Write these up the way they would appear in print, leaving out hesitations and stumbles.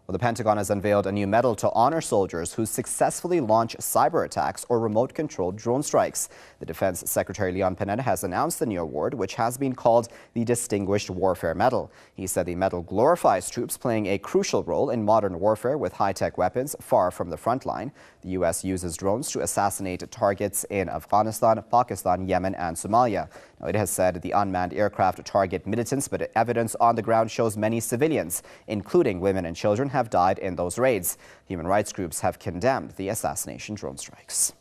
Well, the Pentagon has unveiled a new medal to honor soldiers who successfully launch cyber attacks or remote-controlled drone strikes. The Defense Secretary Leon Panetta has announced the new award, which has been called the Distinguished Warfare Medal. He said the medal glorifies troops playing a crucial role in modern warfare with high-tech weapons far from the front line. The U.S. uses drones to assassinate targets in Afghanistan, Pakistan, Yemen, and Somalia. Now, it has said the unmanned aircraft target militants, but evidence on the ground shows many civilians, including women and children, have died in those raids. Human rights groups have condemned the assassination drone strikes.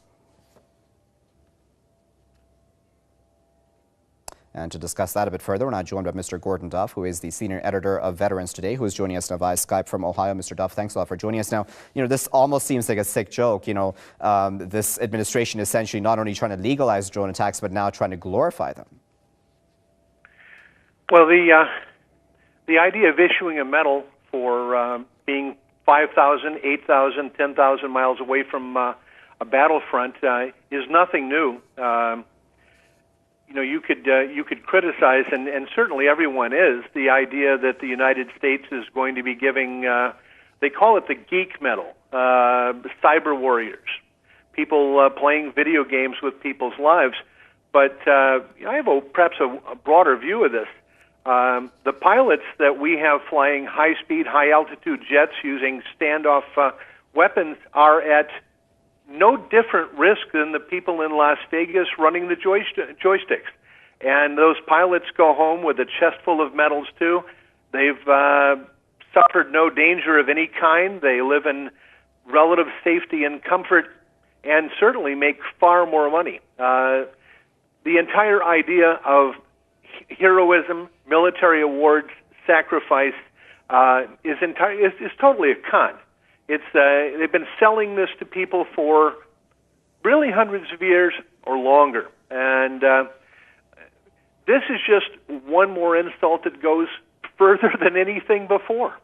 And to discuss that a bit further, we're now joined by Mr. Gordon Duff, who is the senior editor of Veterans Today, who is joining us now via Skype from Ohio. Mr. Duff, thanks a lot for joining us. Now, this almost seems like a sick joke. This administration essentially not only trying to legalize drone attacks, but now trying to glorify them. Well, the idea of issuing a medal for being 5,000, 8,000, 10,000 miles away from a battlefront is nothing new. You could criticize, and certainly everyone is, the idea that the United States is going to be giving, they call it the geek medal, cyber warriors, people playing video games with people's lives. But I have perhaps a broader view of this. The pilots that we have flying high-speed, high-altitude jets using standoff weapons are at no different risk than the people in Las Vegas running the joysticks. And those pilots go home with a chest full of medals, too. They've suffered no danger of any kind. They live in relative safety and comfort and certainly make far more money. The entire idea of heroism, military awards, sacrifice is totally a con. They've been selling this to people for really hundreds of years or longer, and this is just one more insult that goes further than anything before.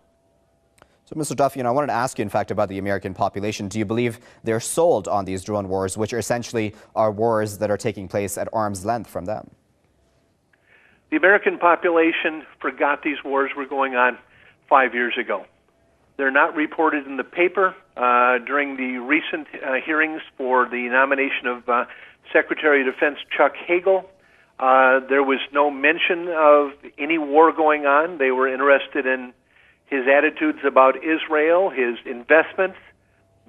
So, Mr. Duff, I wanted to ask you, in fact, about the American population. Do you believe they're sold on these drone wars, which essentially are wars that are taking place at arm's length from them? The American population forgot these wars were going on 5 years ago. They're not reported in the paper. During the recent hearings for the nomination of Secretary of Defense Chuck Hagel, there was no mention of any war going on. They were interested in his attitudes about Israel, his investments.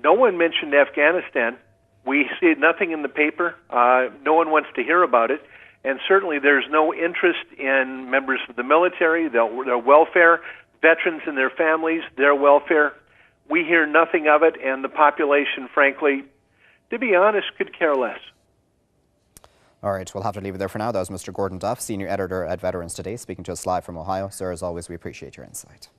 No one mentioned Afghanistan. We see nothing in the paper. No one wants to hear about it. And certainly there's no interest in members of the military, their welfare, veterans and their families, their welfare. We hear nothing of it, and the population, frankly, to be honest, could care less. All right, we'll have to leave it there for now. That was Mr. Gordon Duff, senior editor at Veterans Today, speaking to us live from Ohio. Sir, as always, we appreciate your insight.